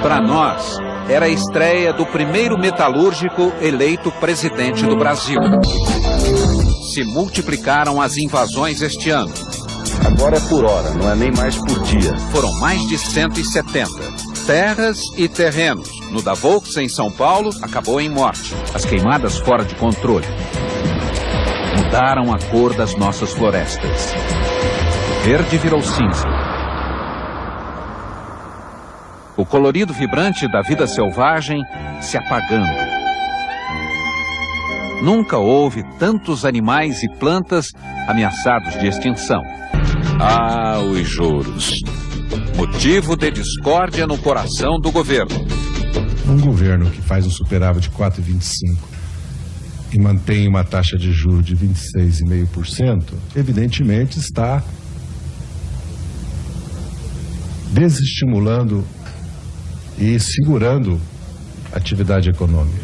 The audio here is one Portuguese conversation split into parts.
Para nós, era a estreia do primeiro metalúrgico eleito presidente do Brasil. Se multiplicaram as invasões este ano. Agora é por hora, não é nem mais por dia. Foram mais de 170. Terras e terrenos. No da Volks, em São Paulo, acabou em morte. As queimadas fora de controle mudaram a cor das nossas florestas. Verde virou cinza. O colorido vibrante da vida selvagem se apagando. Nunca houve tantos animais e plantas ameaçados de extinção. Ah, os juros. Motivo de discórdia no coração do governo. Um governo que faz um superávit de 4,25 e mantém uma taxa de juros de 26,5%, evidentemente está desestimulando e segurando a atividade econômica.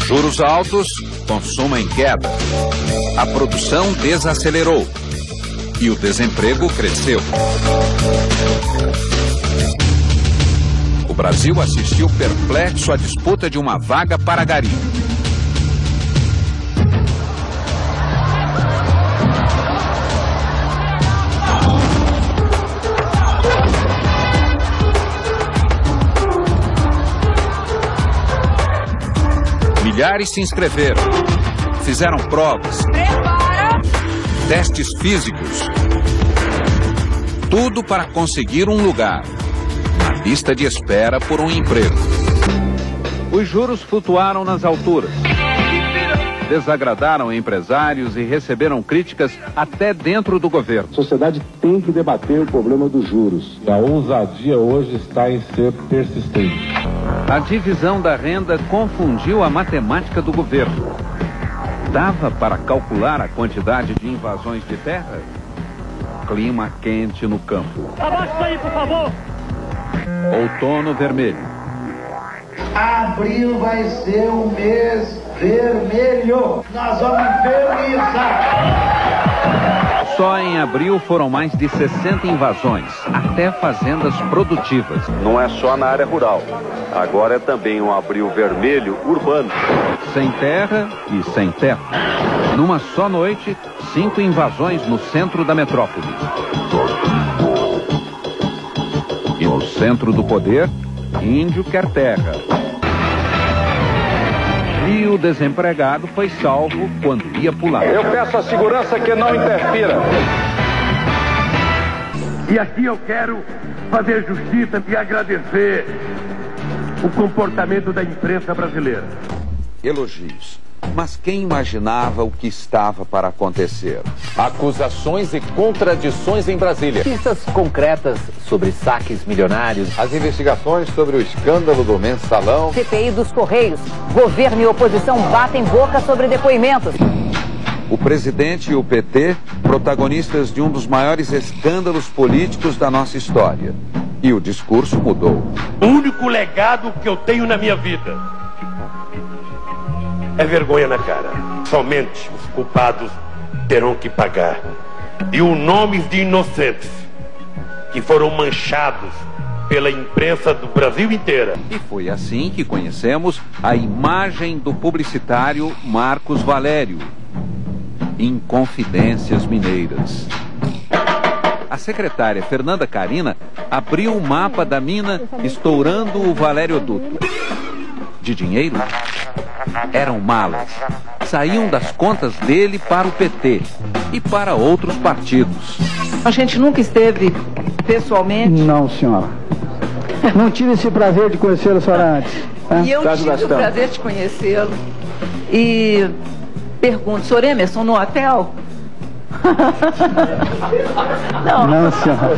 Juros altos, consumo em queda. A produção desacelerou e o desemprego cresceu. O Brasil assistiu perplexo à disputa de uma vaga para garimpo. Milhares se inscreveram, fizeram provas, testes físicos, tudo para conseguir um lugar na lista de espera por um emprego. Os juros flutuaram nas alturas, desagradaram empresários e receberam críticas até dentro do governo. A sociedade tem que debater o problema dos juros. A ousadia hoje está em ser persistente. A divisão da renda confundiu a matemática do governo. Dava para calcular a quantidade de invasões de terra? Clima quente no campo. Abaixa isso aí, por favor! Outono vermelho. Abril vai ser um mês vermelho. Nós vamos infernizar. Só em abril foram mais de 60 invasões, até fazendas produtivas. Não é só na área rural. Agora é também um abril vermelho urbano. Sem terra e sem teto. Numa só noite, 5 invasões no centro da metrópole. E no centro do poder, índio quer terra. E o desempregado foi salvo quando ia pular. Eu peço à segurança que não interfira. E aqui eu quero fazer justiça e agradecer o comportamento da imprensa brasileira. Elogios. Mas quem imaginava o que estava para acontecer? Acusações e contradições em Brasília. Pistas concretas sobre saques milionários. As investigações sobre o escândalo do mensalão. CPI dos Correios. Governo e oposição batem boca sobre depoimentos. O presidente e o PT, protagonistas de um dos maiores escândalos políticos da nossa história. E o discurso mudou. O único legado que eu tenho na minha vida é vergonha na cara. Somente os culpados terão que pagar. E os nomes de inocentes que foram manchados pela imprensa do Brasil inteira. E foi assim que conhecemos a imagem do publicitário Marcos Valério, em Confidências Mineiras. A secretária Fernanda Carina abriu o mapa da mina estourando o Valério-duto. De dinheiro, eram malas. Saíam das contas dele para o PT e para outros partidos. A gente nunca esteve pessoalmente. Não, senhora. Não tive esse prazer de conhecer a senhora antes. E eu tive o prazer de conhecê-lo. E pergunto, senhor Emerson, no hotel? Não, senhora.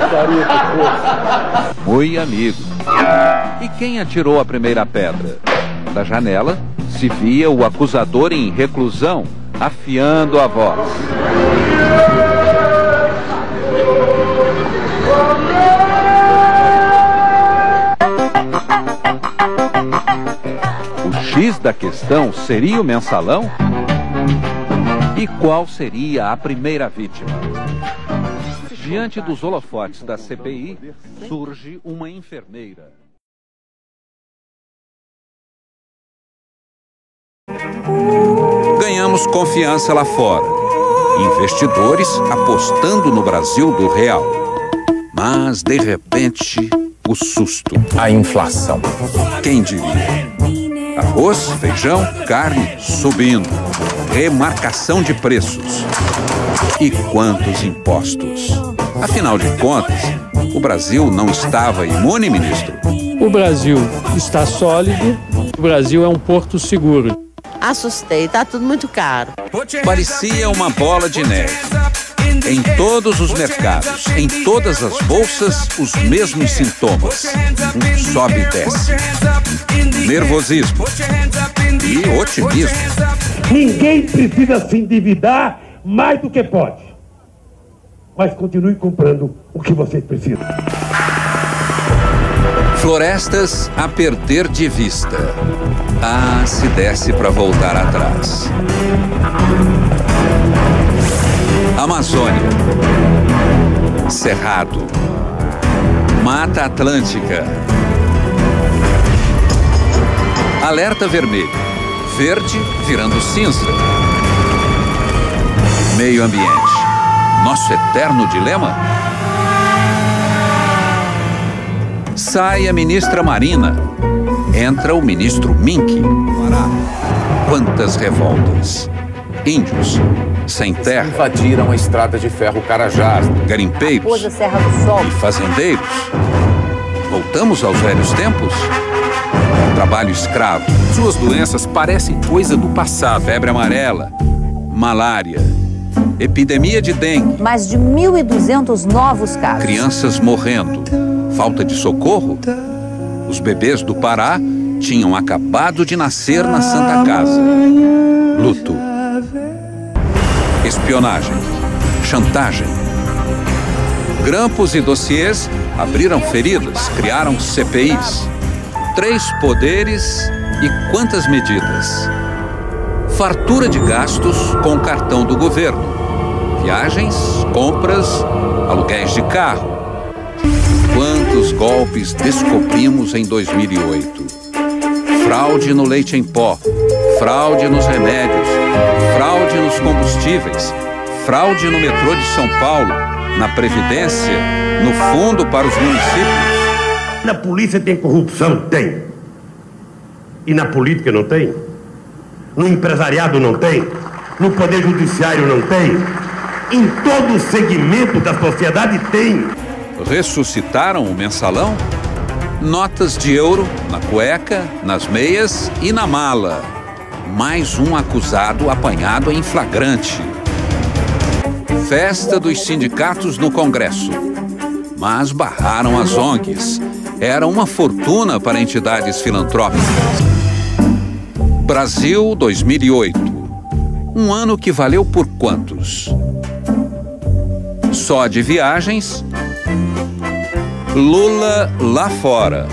Oi, amigo. E quem atirou a primeira pedra? Da janela se via o acusador em reclusão, afiando a voz. O X da questão seria o mensalão? E qual seria a primeira vítima? Diante dos holofotes da CPI, surge uma enfermeira. menos confiança lá fora. Investidores apostando no Brasil do real. Mas, de repente, o susto. A inflação. Quem diria? Arroz, feijão, carne subindo. Remarcação de preços. E quantos impostos? Afinal de contas, o Brasil não estava imune, ministro? O Brasil está sólido, o Brasil é um porto seguro. Assustei, tá tudo muito caro. Parecia uma bola de neve. Em todos os mercados, em todas as bolsas, os mesmos sintomas. Um sobe e desce. Nervosismo e otimismo. Ninguém precisa se endividar mais do que pode. Mas continue comprando o que vocês precisam. Florestas a perder de vista. Ah, se desse para voltar atrás. Amazônia. Cerrado. Mata Atlântica. Alerta vermelho. Verde virando cinza. Meio ambiente. Nosso eterno dilema? Sai a ministra Marina. Entra o ministro Mink. Quantas revoltas. Índios, sem terra. Invadiram a estrada de ferro Carajás. Garimpeiros Serra do Sol. e fazendeiros. Voltamos aos velhos tempos? Trabalho escravo. Suas doenças parecem coisa do passado. Febre amarela, malária, epidemia de dengue. Mais de 1.200 novos casos. Crianças morrendo. Falta de socorro? Os bebês do Pará tinham acabado de nascer na Santa Casa. Luto. Espionagem. Chantagem. Grampos e dossiês abriram feridas, criaram CPIs. 3 poderes e quantas medidas? Fartura de gastos com o cartão do governo. Viagens, compras, aluguéis de carro. Quantos golpes descobrimos em 2008? Fraude no leite em pó, fraude nos remédios, fraude nos combustíveis, fraude no metrô de São Paulo, na Previdência, no fundo para os municípios. Na polícia tem corrupção? Tem. E na política não tem? No empresariado não tem? No poder judiciário não tem? Em todo segmento da sociedade tem. Ressuscitaram o mensalão? Notas de euro na cueca, nas meias e na mala. Mais um acusado apanhado em flagrante. Festa dos sindicatos no Congresso. Mas barraram as ONGs. Era uma fortuna para entidades filantrópicas. Brasil 2008. Um ano que valeu por quantos? Só de viagens. Lula lá fora.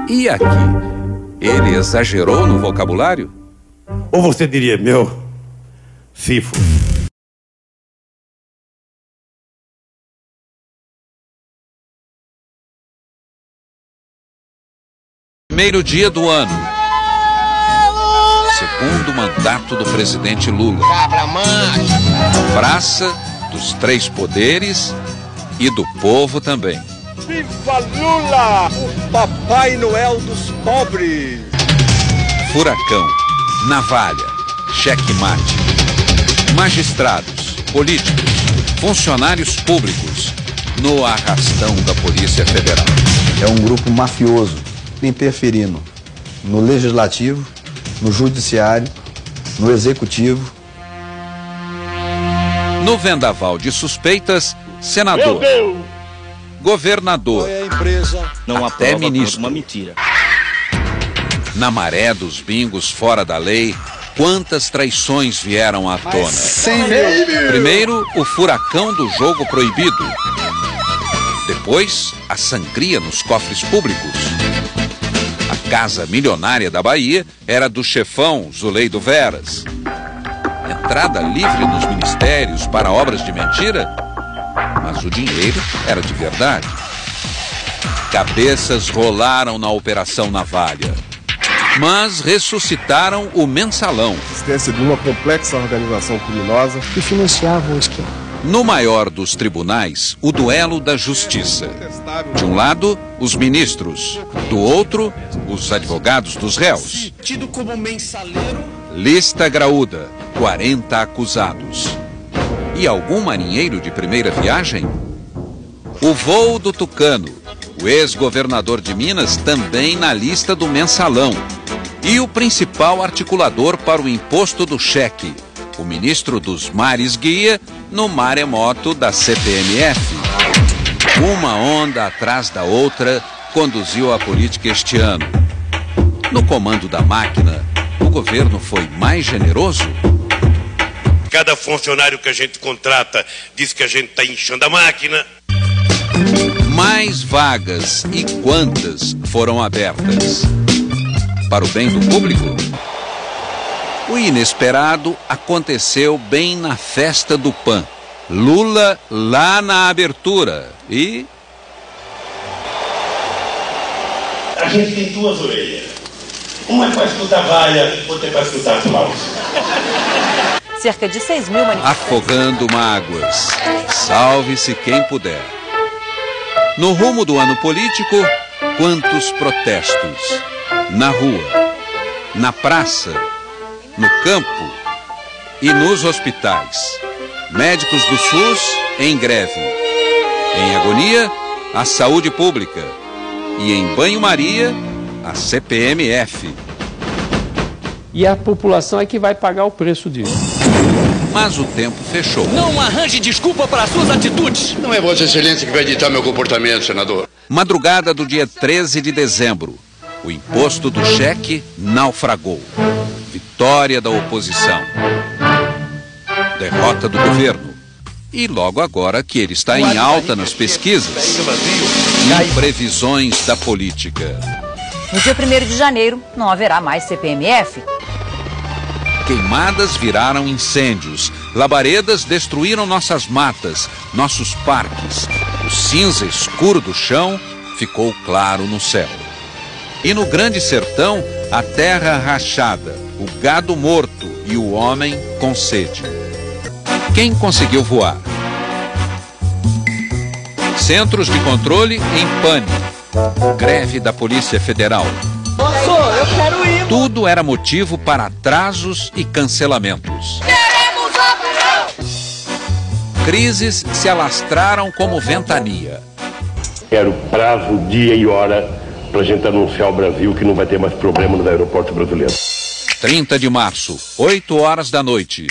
E aqui? Ele exagerou no vocabulário? Ou você diria, meu, Cifo. Primeiro dia do ano. Segundo mandato do presidente Lula. Praça dos 3 poderes e do povo também. Viva Lula, o Papai Noel dos pobres! Furacão, navalha, checkmate. Magistrados, políticos, funcionários públicos no arrastão da Polícia Federal. É um grupo mafioso, interferindo no Legislativo, no Judiciário, no Executivo. No vendaval de suspeitas, senador, governador, não até ministro. Uma mentira. Na maré dos bingos fora da lei, quantas traições vieram à tona. Primeiro, o furacão do jogo proibido. Depois, a sangria nos cofres públicos. A casa milionária da Bahia era do chefão Zuleide Veras. Entrada livre nos ministérios para obras de mentira, mas o dinheiro era de verdade. Cabeças rolaram na Operação Navalha. mas ressuscitaram o Mensalão. Existência de uma complexa organização criminosa que financiava o esquema. No maior dos tribunais, o duelo da justiça. De um lado, os ministros. Do outro, os advogados dos réus. Tido como mensaleiro. Lista graúda, 40 acusados. E algum marinheiro de primeira viagem? O voo do Tucano, o ex-governador de Minas, também na lista do Mensalão. E o principal articulador para o imposto do cheque, o ministro dos Mares Guia, no maremoto da CPMF. Uma onda atrás da outra conduziu a política este ano. No comando da máquina, o governo foi mais generoso? Cada funcionário que a gente contrata diz que a gente está inchando a máquina. Mais vagas e quantas foram abertas? Para o bem do público? O inesperado aconteceu bem na festa do PAN. Lula lá na abertura e... A gente tem duas orelhas. Uma é para escutar vaia, outra é para escutar flauta. Cerca de 6 mil manifestantes. Afogando mágoas. Salve-se quem puder. No rumo do ano político, quantos protestos? Na rua, na praça, no campo e nos hospitais. Médicos do SUS em greve. Em agonia, a saúde pública. E em banho-maria, a CPMF. E a população é que vai pagar o preço disso. Mas o tempo fechou. Não arranje desculpa para as suas atitudes. Não é Vossa Excelência que vai ditar meu comportamento, senador. Madrugada do dia 13 de dezembro, o imposto do cheque naufragou. Vitória da oposição. Derrota do governo. E logo agora que ele está em alta nas pesquisas. E previsões da política. No dia 1º de janeiro, não haverá mais CPMF. Queimadas viraram incêndios. Labaredas destruíram nossas matas, nossos parques. O cinza escuro do chão ficou claro no céu. E no Grande Sertão, a terra rachada, o gado morto e o homem com sede. Quem conseguiu voar? Centros de controle em pânico. Greve da Polícia Federal. Eu quero ir. Tudo era motivo para atrasos e cancelamentos. Queremos opinião. Crises se alastraram como ventania. Quero prazo, dia e hora para a gente anunciar ao Brasil que não vai ter mais problema no aeroporto brasileiro. 30 de março, 8 horas da noite.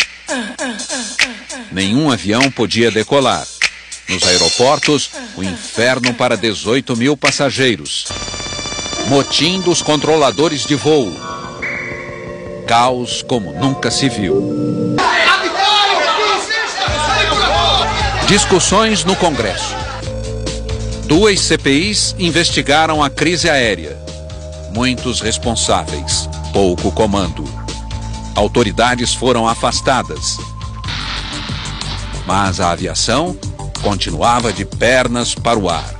Nenhum avião podia decolar. Nos aeroportos, o inferno para 18 mil passageiros. Motim dos controladores de voo. Caos como nunca se viu. Discussões no Congresso. 2 CPIs investigaram a crise aérea. Muitos responsáveis, pouco comando. Autoridades foram afastadas. Mas a aviação continuava de pernas para o ar.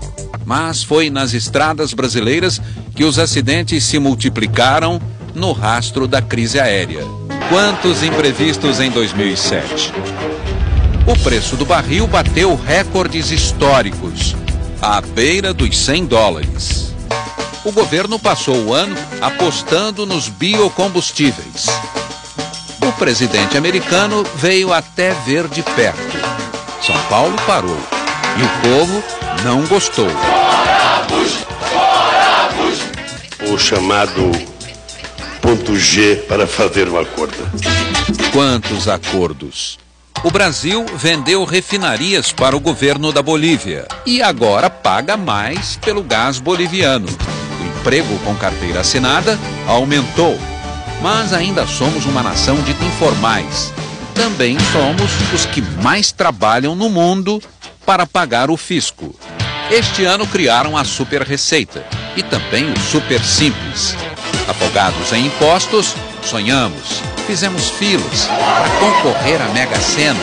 Mas foi nas estradas brasileiras que os acidentes se multiplicaram no rastro da crise aérea. Quantos imprevistos em 2007? O preço do barril bateu recordes históricos, à beira dos $100. O governo passou o ano apostando nos biocombustíveis. O presidente americano veio até ver de perto. São Paulo parou e o povo não gostou. O chamado ponto G para fazer um acordo. Quantos acordos? O Brasil vendeu refinarias para o governo da Bolívia e agora paga mais pelo gás boliviano. O emprego com carteira assinada aumentou, mas ainda somos uma nação dita informais. Também somos os que mais trabalham no mundo para pagar o fisco. Este ano criaram a Super Receita e também o Super Simples. Afogados em impostos, sonhamos, fizemos filas para concorrer à Mega Sena,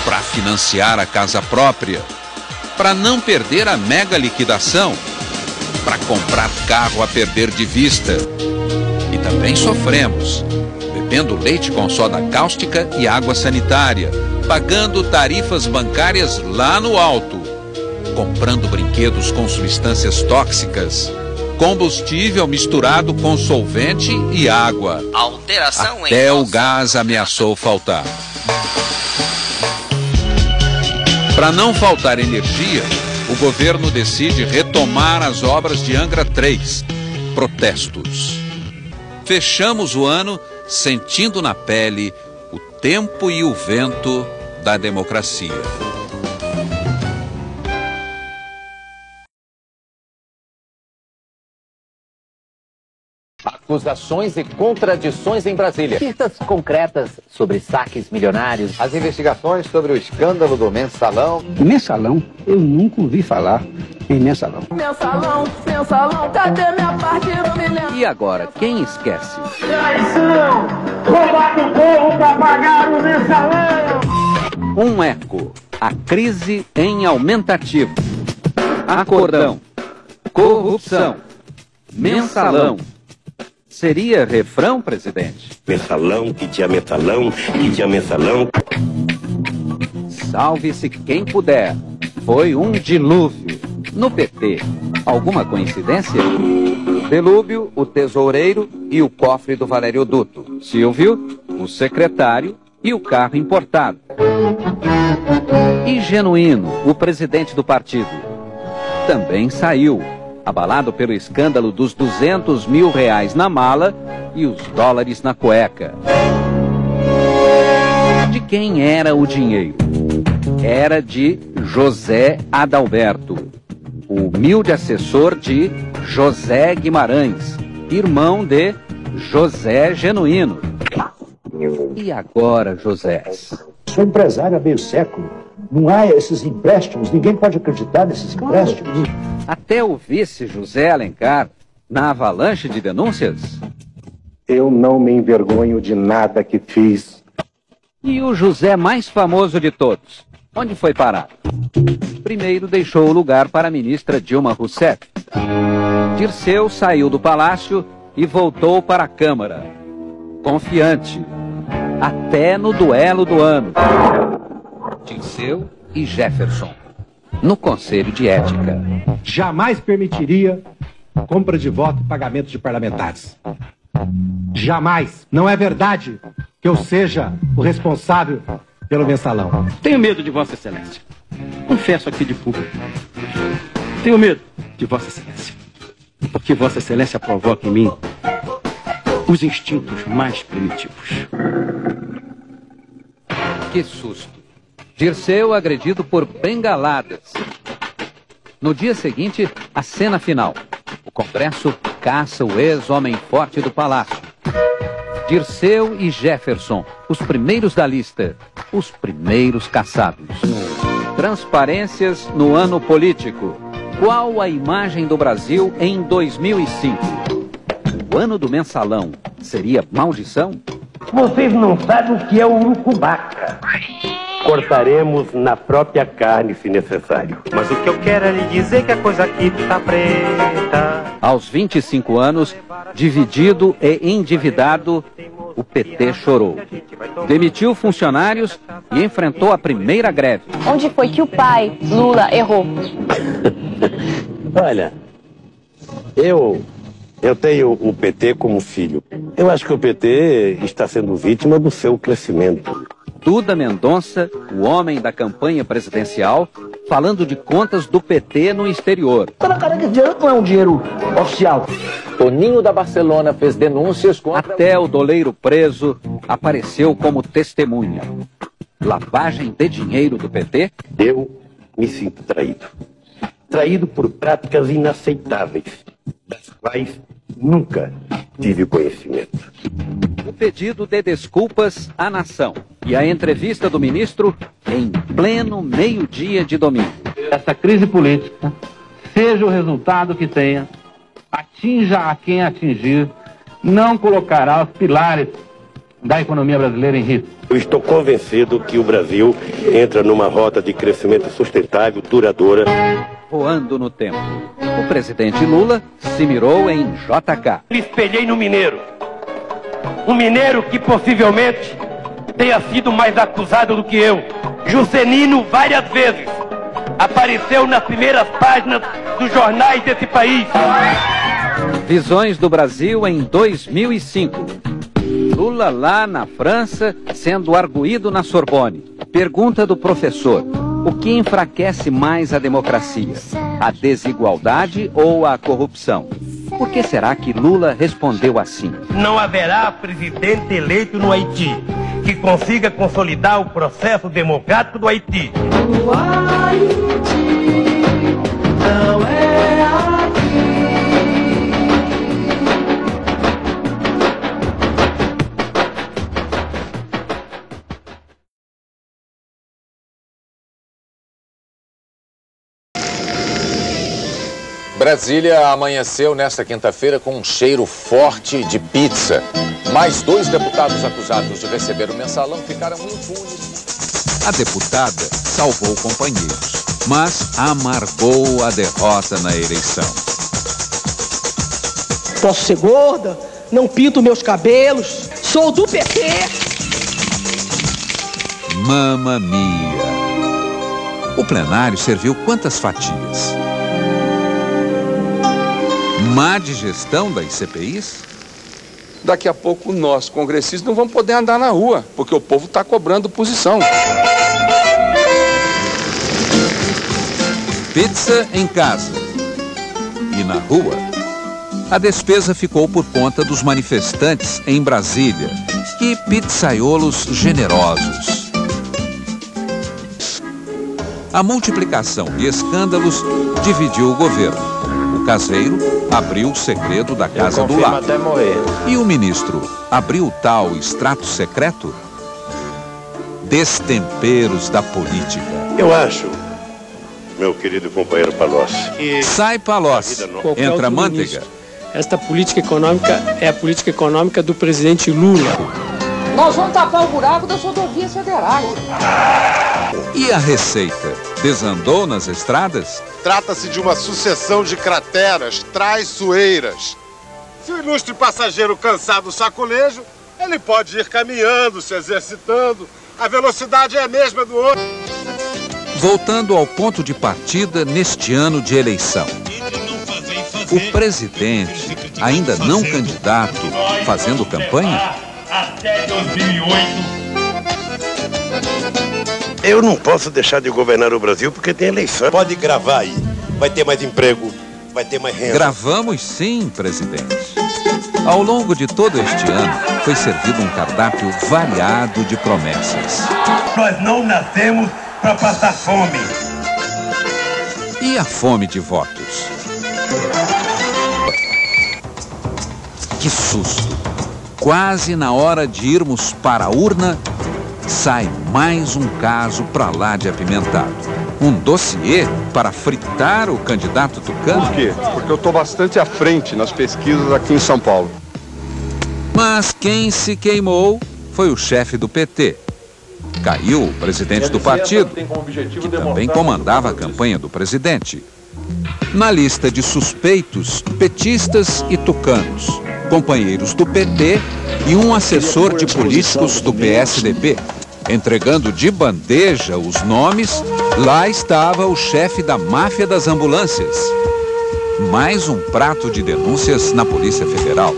para financiar a casa própria, para não perder a mega liquidação, para comprar carro a perder de vista. E também sofremos, bebendo leite com soda cáustica e água sanitária, pagando tarifas bancárias lá no alto, comprando brinquedos com substâncias tóxicas, combustível misturado com solvente e água. Alteração Até o gás ameaçou faltar. Para não faltar energia, o governo decide retomar as obras de Angra 3. Protestos. Fechamos o ano sentindo na pele o tempo e o vento da democracia. Acusações e contradições em Brasília. Pistas concretas sobre saques milionários. As investigações sobre o escândalo do mensalão. Mensalão? Eu nunca ouvi falar em mensalão. Mensalão, mensalão, cadê minha parte do milhão? E agora, quem esquece? Traição! Roubar do povo pra pagar o mensalão! Um eco. A crise em aumentativo. Acordão. Corrupção. Mensalão. Seria refrão, presidente? Mensalão, que tinha mensalão, que tinha mensalão. Salve-se quem puder. Foi um dilúvio. No PT, alguma coincidência? Delúbio, o tesoureiro e o cofre do Valério Duto. Silvio, o secretário e o carro importado. E Genuíno, o presidente do partido, também saiu, abalado pelo escândalo dos R$200 mil na mala e os dólares na cueca. De quem era o dinheiro? Era de José Adalberto, o humilde assessor de José Guimarães, irmão de José Genuíno. E agora, José? Sou empresário há meio século. Não há esses empréstimos, ninguém pode acreditar nesses empréstimos. Até o vice José Alencar na avalanche de denúncias? Eu não me envergonho de nada que fiz. E o José mais famoso de todos? Onde foi parar? Primeiro deixou o lugar para a ministra Dilma Rousseff. Dirceu saiu do palácio e voltou para a Câmara. Confiante. Até no duelo do ano. Dirceu e Jefferson. No Conselho de Ética. Jamais permitiria compra de voto e pagamento de parlamentares. Jamais. Não é verdade que eu seja o responsável pelo mensalão. Tenho medo de Vossa Excelência. Confesso aqui de público. Tenho medo de Vossa Excelência. Porque Vossa Excelência provoca em mim os instintos mais primitivos. Que susto. Dirceu agredido por bengaladas. No dia seguinte, a cena final. O Congresso caça o ex-homem forte do Palácio. Dirceu e Jefferson, os primeiros da lista, os primeiros caçados. Transparências no ano político. Qual a imagem do Brasil em 2005? O ano do mensalão seria maldição? Vocês não sabem o que é urucubaca. Cortaremos na própria carne se necessário. Mas o que eu quero é lhe dizer que a coisa aqui tá preta. Aos 25 anos, dividido e endividado, o PT chorou. Demitiu funcionários e enfrentou a primeira greve. Onde foi que o pai, Lula, errou? Olha, eu tenho o PT como filho. Eu acho que o PT está sendo vítima do seu crescimento. Duda Mendonça, o homem da campanha presidencial, falando de contas do PT no exterior. Esse dinheiro não é um dinheiro oficial. Toninho da Barcelona fez denúncias contra... Até o doleiro preso apareceu como testemunha. Lavagem de dinheiro do PT? Eu me sinto traído. Traído por práticas inaceitáveis, das quais nunca tive conhecimento. O pedido de desculpas à nação e a entrevista do ministro em pleno meio-dia de domingo. Essa crise política, seja o resultado que tenha, atinja a quem atingir, não colocará os pilares da economia brasileira em risco. Eu estou convencido que o Brasil entra numa rota de crescimento sustentável, duradoura. Voando no tempo. O presidente Lula se mirou em JK. Me espelhei no mineiro. um mineiro que possivelmente tenha sido mais acusado do que eu. Juscelino, várias vezes, apareceu nas primeiras páginas dos jornais desse país. Visões do Brasil em 2005. Lula lá na França, sendo arguído na Sorbonne. Pergunta do professor: o que enfraquece mais a democracia? A desigualdade ou a corrupção? Por que será que Lula respondeu assim? Não haverá presidente eleito no Haiti que consiga consolidar o processo democrático do Haiti. O Haiti não é aqui. Brasília amanheceu nesta quinta-feira com um cheiro forte de pizza. Mais 2 deputados acusados de receber o mensalão ficaram impunes. A deputada salvou companheiros, mas amargou a derrota na eleição. Posso ser gorda, não pinto meus cabelos, sou do PT. Mamma mia! O plenário serviu quantas fatias? Má digestão das CPIs? Daqui a pouco nós, congressistas, não vamos poder andar na rua, porque o povo está cobrando posição. Pizza em casa e na rua. A despesa ficou por conta dos manifestantes em Brasília. Que pizzaiolos generosos. A multiplicação de escândalos dividiu o governo. O caseiro abriu o segredo da casa do lado. Até morrer. E o ministro abriu o tal extrato secreto? Destemperos da política. Eu acho, meu querido companheiro Palocci. Sai Palocci, entra Manteiga. Esta política econômica é a política econômica do presidente Lula. Nós vamos tapar o buraco das rodovias federais. E a receita? Desandou nas estradas? Trata-se de uma sucessão de crateras traiçoeiras. Se o ilustre passageiro cansar do sacolejo, ele pode ir caminhando, se exercitando. A velocidade é a mesma do outro. Voltando ao ponto de partida neste ano de eleição. O presidente, ainda não candidato, fazendo campanha? Até 2008. Eu não posso deixar de governar o Brasil porque tem eleição. Pode gravar aí. Vai ter mais emprego, vai ter mais renda. Gravamos sim, presidente. Ao longo de todo este ano, foi servido um cardápio variado de promessas. Nós não nascemos para passar fome. E a fome de votos? Que susto! Quase na hora de irmos para a urna, sai mais um caso para lá de apimentado. Um dossiê para fritar o candidato tucano? Por quê? Porque eu estou bastante à frente nas pesquisas aqui em São Paulo. Mas quem se queimou foi o chefe do PT. Caiu o presidente do partido, que também comandava a campanha do presidente. Na lista de suspeitos, petistas e tucanos, companheiros do PT e um assessor de políticos do PSDB. Entregando de bandeja os nomes, lá estava o chefe da máfia das ambulâncias. Mais um prato de denúncias na Polícia Federal.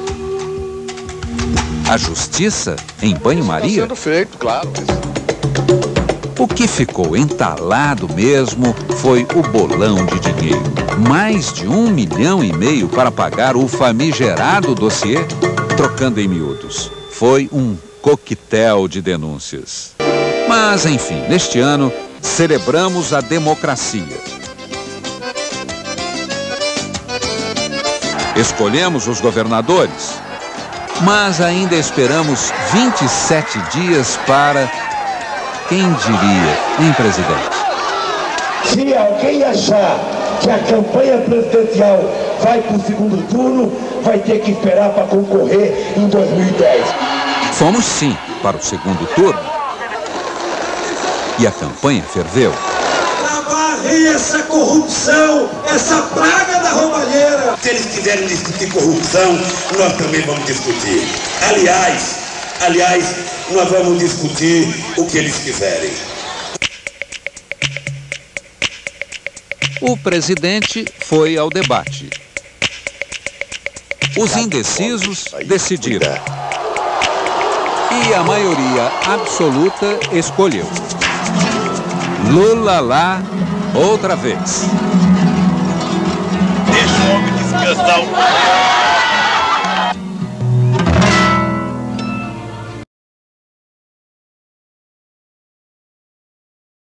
A justiça em banho-maria? Está sendo feito, claro. O que ficou entalado mesmo foi o bolão de dinheiro. Mais de 1,5 milhão para pagar o famigerado dossiê. Trocando em miúdos, foi um coquetel de denúncias. Mas, enfim, neste ano, celebramos a democracia. Escolhemos os governadores, mas ainda esperamos 27 dias para... Quem diria, hein, presidente? Se alguém achar que a campanha presidencial vai para o segundo turno, vai ter que esperar para concorrer em 2010. Fomos sim para o segundo turno. E a campanha ferveu. Para varrer essa corrupção, essa praga da roubalheira. eles quiserem discutir corrupção, nós também vamos discutir. Aliás, nós vamos discutir o que eles quiserem. O presidente foi ao debate. Os indecisos decidiram. E a maioria absoluta escolheu. Lula lá, outra vez. Deixa o homem descansar um pouco.